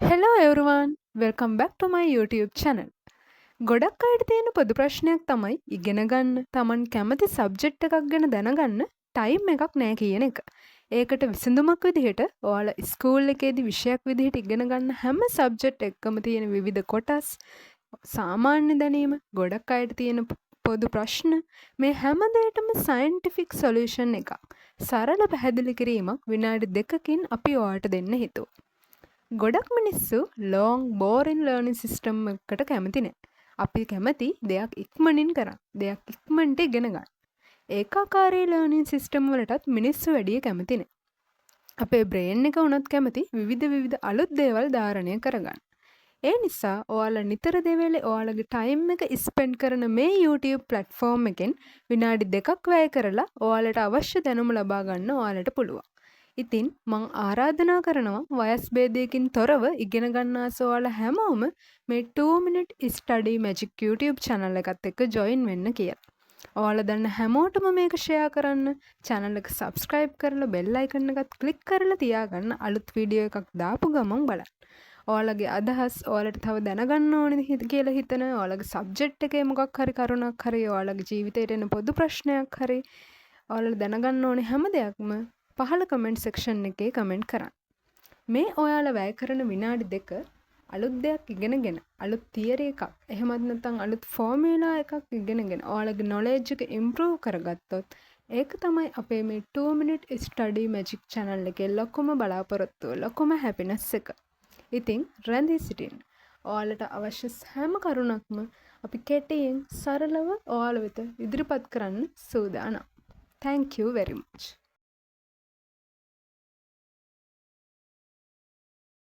Hello everyone, welcome back to my YouTube channel. ගොඩක් අයට තියෙන පොදු ප්‍රශ්නයක් තමයි ඉගෙන ගන්න තමන් කැමති සබ්ජෙක්ට් එකක් ගැන දැනගන්න ටයිම් එකක් නැහැ කියන එක. ඒකට විසඳුමක් විදිහට ඔයාලා ස්කූල් එකේදී විෂයක් විදිහට ඉගෙන ගන්න හැම සබ්ජෙක්ට් එකකම තියෙන විවිධ කොටස් සාමාන්‍ය දැනීම ගොඩක් අයට තියෙන පොදු ප්‍රශ්න මේ හැම දෙයකටම සයන්ටිෆික් සොලියුෂන් එකක් සරල පැහැදිලි කිරීමක් විනාඩි 2කින් අපි ඔයාලට දෙන්න හිතුවා. ගොඩක් මිනිස්සු ලෝන් බෝරින් ලර්නින් සිස්ටම් එකට කැමති නෑ. අපි කැමති දෙයක් ඉක්මනින් කරන්න. දෙයක් ඉක්මනට ඉගෙන ගන්න. ඒකාකාරී ලර්නින් සිස්ටම් වලටත් මිනිස්සු වැඩිය කැමති නෑ. අපේ බ්‍රේන් එක උනත් කැමති විවිධ අලුත් දේවල් ධාරණය කරගන්න. ඒ නිසා ඔයාලා නිතර දෙවේලේ ඔයාලගේ ටයිම් එක ස්පෙන්ඩ් කරන මේ YouTube platform එකෙන් විනාඩි 2ක් වැය කරලා ඔයාලට අවශ්‍ය දැනුම ලබා ගන්න ඔයාලට පුළුවන්. ඉතින් මං ආරාධනා කරනවා වයස් භේදයකින් තොරව ඉගෙන ගන්න ආස ඔයාලා හැමෝම මේ 2 minute study magic YouTube channel එකත් එක්ක join වෙන්න කියලා. ඔයාලා දන්න හැමෝටම මේක share කරන්න, channel එක subscribe කරලා bell icon එකත් click කරලා තියාගන්න අලුත් වීඩියෝ එකක් දාපු ගමන් බලන්න. ඔයාලගේ අදහස් ඔයාලට තව දැනගන්න ඕනේ කියලා හිතන ඔයාලගේ subject එකේ මොකක් හරි කරුණක් හරි ඔයාලගේ ජීවිතේට එන පොදු ප්‍රශ්නයක් හරි ඔයාලට දැනගන්න ඕනේ හැම දෙයක්ම පහළ කමෙන්ට් සෙක්ෂන් එකේ කමෙන්ට් කරන්න. මේ ඔයාලා වැය කරන විනාඩි 2 අලුත් දෙයක් ඉගෙනගෙන අලුත් තියරි එකක් එහෙමත් නැත්නම් අලුත් ෆෝමියුලා එකක් ඉගෙනගෙන ඔයාලගේ knowledge එක improve කරගත්තොත් ඒක තමයි අපේ මේ 2 minute study magic channel එකේ ලොකුම බලාපොරොත්තුව ලොකුම happiness එක. ඉතින් රැඳී සිටින්න. ඔයාලට අවශ්‍ය හැම කරුණක්ම අපි කෙටියෙන් සරලව ඔයාල වෙත ඉදිරිපත් කරන්න සූදානම්. Thank you very much.